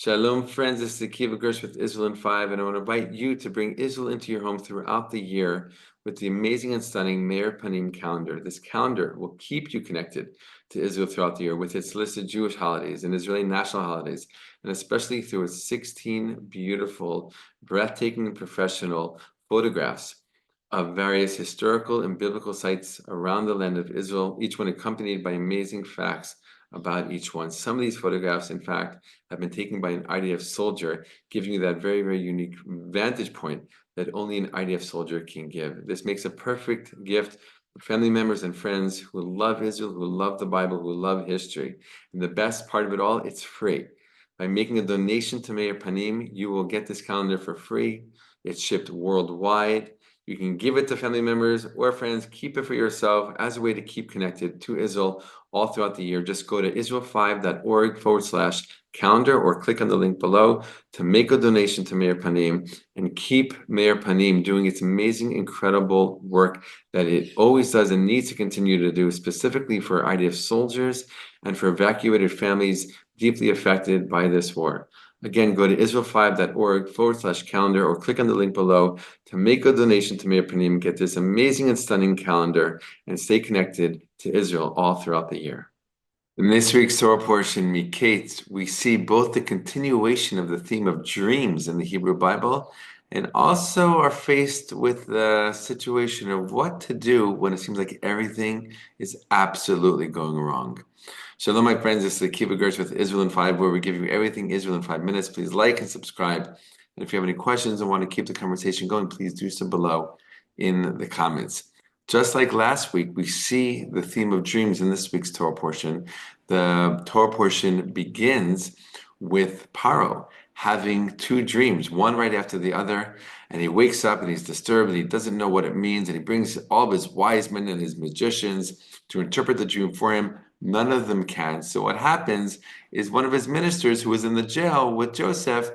Shalom, friends. This is Akiva Gersh with Israel in 5, and I want to invite you to bring Israel into your home throughout the year with the amazing and stunning Meir Panim calendar. This calendar will keep you connected to Israel throughout the year with its listed Jewish holidays and Israeli national holidays, and especially through its 16 beautiful, breathtaking, and professional photographs of various historical and biblical sites around the land of Israel, each one accompanied by amazing facts about each one. Some of these photographs, in fact, have been taken by an IDF soldier, giving you that very, very unique vantage point that only an IDF soldier can give. This makes a perfect gift for family members and friends who love Israel, who love the Bible, who love history. And the best part of it all, it's free. By making a donation to Meir Panim, you will get this calendar for free. It's shipped worldwide. You can give it to family members or friends, keep it for yourself as a way to keep connected to Israel all throughout the year. Just go to israel5.org/calendar or click on the link below to make a donation to Meir Panim and keep Meir Panim doing its amazing, incredible work that it always does and needs to continue to do, specifically for IDF soldiers and for evacuated families deeply affected by this war. Again, go to israel5.org/calendar or click on the link below to make a donation to Meir Panim, get this amazing and stunning calendar, and stay connected to Israel all throughout the year. In this week's Torah portion, Miketz, we see both the continuation of the theme of dreams in the Hebrew Bible and also are faced with the situation of what to do when it seems like everything is absolutely going wrong. Shalom, my friends. This is Akiva Gersh with Israel in 5, where we give you everything Israel in 5 minutes. Please like and subscribe. And if you have any questions and want to keep the conversation going, please do so below in the comments. Just like last week, we see the theme of dreams in this week's Torah portion. The Torah portion begins with Pharaoh having two dreams, one right after the other, and he wakes up and he's disturbed and he doesn't know what it means, and he brings all of his wise men and his magicians to interpret the dream for him. None of them can. So what happens is one of his ministers who was in the jail with Joseph,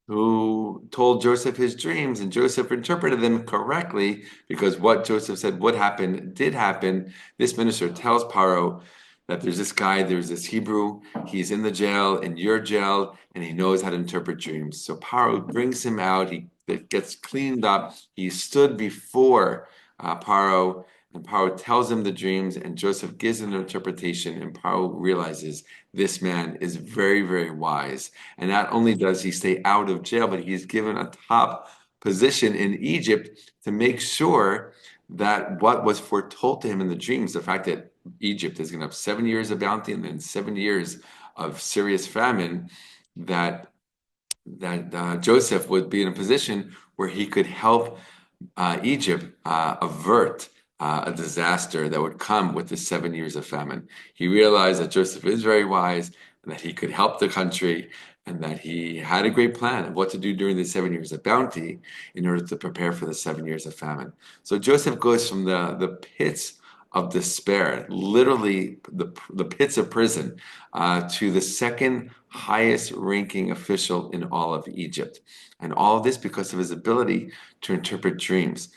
who told Joseph his dreams, and Joseph interpreted them correctly because what Joseph said would happen did happen. This minister tells Pharaoh that there's this guy, there's this Hebrew, he's in the jail, in your jail, and he knows how to interpret dreams. So Pharaoh brings him out, he gets cleaned up, he stood before Pharaoh, and Pharaoh tells him the dreams, and Joseph gives him an interpretation, and Pharaoh realizes this man is very, very wise. And not only does he stay out of jail, but he's given a top position in Egypt to make sure that what was foretold to him in the dreams, the fact that Egypt is going to have 7 years of bounty and then 7 years of serious famine, that Joseph would be in a position where he could help Egypt avert a disaster that would come with the 7 years of famine. He realized that Joseph is very wise and that he could help the country and that he had a great plan of what to do during the 7 years of bounty in order to prepare for the 7 years of famine. So Joseph goes from the pits of despair, literally the pits of prison, to the second highest ranking official in all of Egypt. And all of this because of his ability to interpret dreams.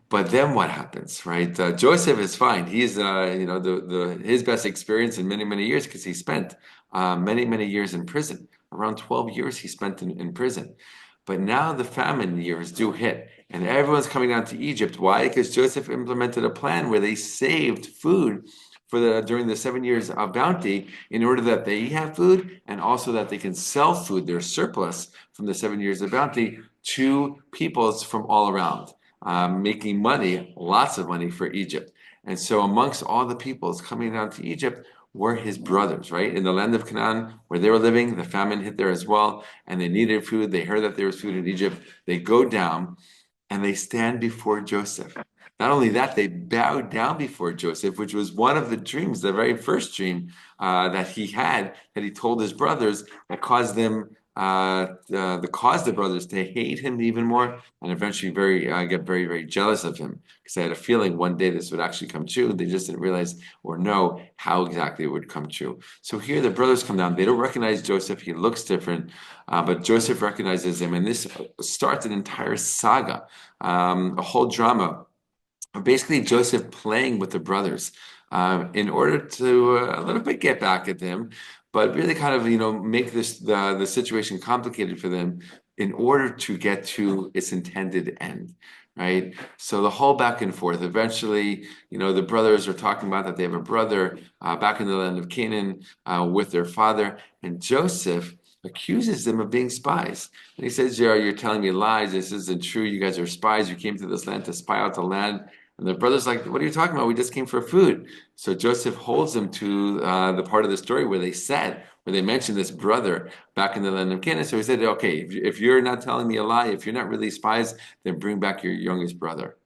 But then what happens, right? Joseph is fine. He's, his best experience in many, many years because he spent many, many years in prison. Around 12 years he spent in prison. But now the famine years do hit, and everyone's coming down to Egypt. Why? Because Joseph implemented a plan where they saved food during the 7 years of bounty in order that they have food and also that they can sell food, their surplus from the 7 years of bounty, to peoples from all around. Making money, lots of money for Egypt. And so amongst all the peoples coming down to Egypt were his brothers, right? In the land of Canaan, where they were living, the famine hit there as well, and they needed food. They heard that there was food in Egypt. They go down and they stand before Joseph. Not only that, they bow down before Joseph, which was one of the dreams, the very first dream that he had, that he told his brothers, that caused them the brothers to hate him even more, and eventually get very, very jealous of him because they had a feeling one day this would actually come true. They just didn't realize or know how exactly it would come true. So here the brothers come down. They don't recognize Joseph. He looks different, but Joseph recognizes him, and this starts an entire saga, a whole drama. Basically, Joseph playing with the brothers in order to a little bit get back at them. but really kind of, make the situation complicated for them in order to get to its intended end, right? So the whole back and forth, eventually, the brothers are talking about that they have a brother back in the land of Canaan with their father, and Joseph accuses them of being spies. And he says, you're telling me lies. This isn't true. You guys are spies. You came to this land to spy out the land. And the brother's like, what are you talking about? We just came for food. So Joseph holds them to the part of the story where they mentioned this brother back in the land of Canaan. So he said, okay, if you're not telling me a lie, if you're not really spies, then bring back your youngest brother,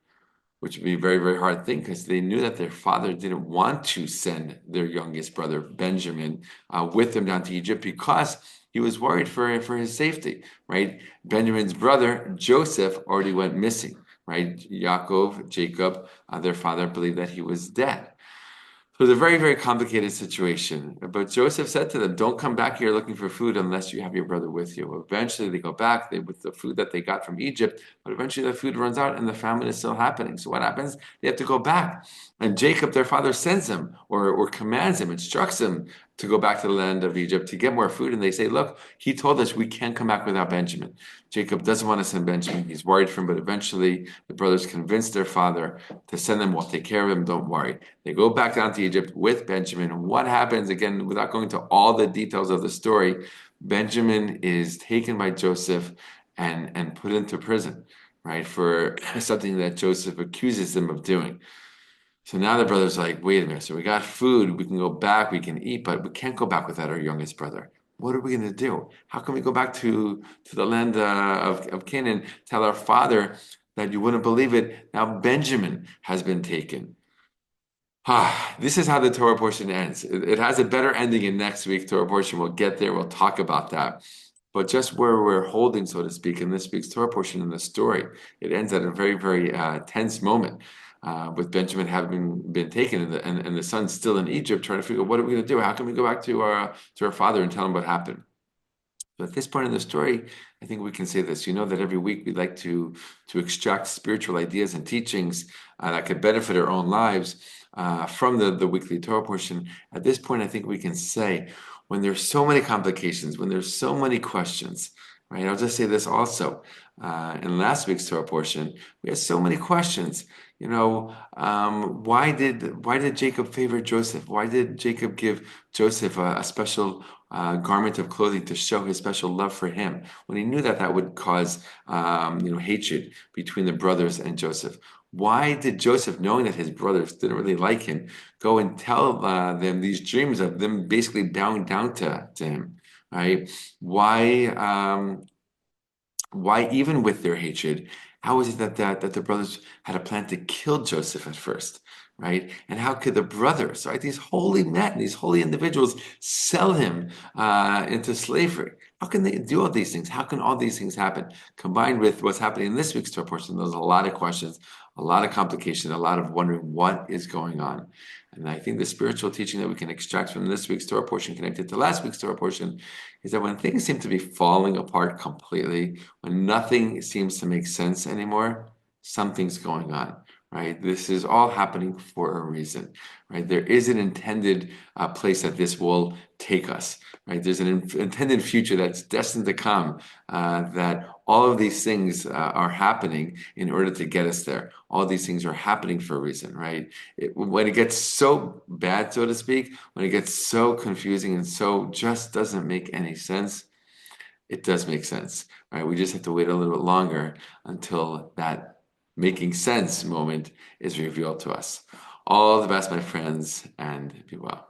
which would be a very, very hard thing because they knew that their father didn't want to send their youngest brother, Benjamin, with them down to Egypt because he was worried for his safety, right? Benjamin's brother, Joseph, already went missing, right? Jacob, their father, believed that he was dead. So it's a very, very complicated situation. But Joseph said to them, don't come back here looking for food unless you have your brother with you. Eventually they go back with the food that they got from Egypt, but eventually the food runs out and the famine is still happening. So what happens? They have to go back. And Jacob, their father, sends them or commands them, instructs them to go back to the land of Egypt to get more food. And they say, look, he told us we can't come back without Benjamin. Jacob doesn't want to send Benjamin. He's worried for him, but eventually the brothers convince their father to send them. We'll take care of him. Don't worry. They go back down to Egypt with Benjamin. And what happens, again, without going into all the details of the story, Benjamin is taken by Joseph and put into prison, right, for something that Joseph accuses them of doing. So now the brother's like, wait a minute, so we got food, we can go back, we can eat, but we can't go back without our youngest brother. What are we going to do? How can we go back to the land of Canaan, tell our father that you wouldn't believe it, now Benjamin has been taken? This is how the Torah portion ends. It has a better ending in next week's Torah portion. We'll get there, we'll talk about that. But just where we're holding, so to speak, in this week's Torah portion in the story, it ends at a very, very tense moment. With Benjamin having been taken and the son's still in Egypt, trying to figure out what are we going to do? How can we go back to our father and tell him what happened? So at this point in the story, I think we can say this. You know that every week we like to extract spiritual ideas and teachings that could benefit our own lives from the weekly Torah portion. At this point, I think we can say, when there's so many complications, when there's so many questions, right? I'll just say this also. In last week's Torah portion, we had so many questions. Why did Jacob favor Joseph? Why did Jacob give Joseph a special garment of clothing to show his special love for him when he knew that would cause hatred between the brothers and Joseph? Why did Joseph, knowing that his brothers didn't really like him, go and tell them these dreams of them basically bowing down to him? Right? Why even with their hatred, how is it that the brothers had a plan to kill Joseph at first, right? And how could the brothers, right, these holy men, these holy individuals, sell him into slavery? How can they do all these things? How can all these things happen? Combined with what's happening in this week's Torah portion, there's a lot of questions, a lot of complication, a lot of wondering what is going on. And I think the spiritual teaching that we can extract from this week's Torah portion connected to last week's Torah portion is that when things seem to be falling apart completely, when nothing seems to make sense anymore, something's going on, right? This is all happening for a reason, right? There is an intended place that this will take us, right? There's an intended future that's destined to come, that all of these things are happening in order to get us there. All these things are happening for a reason, right? When it gets so bad, so to speak, when it gets so confusing and so just doesn't make any sense, it does make sense, right? We just have to wait a little bit longer until that making sense moment is revealed to us. All the best, my friends, and be well.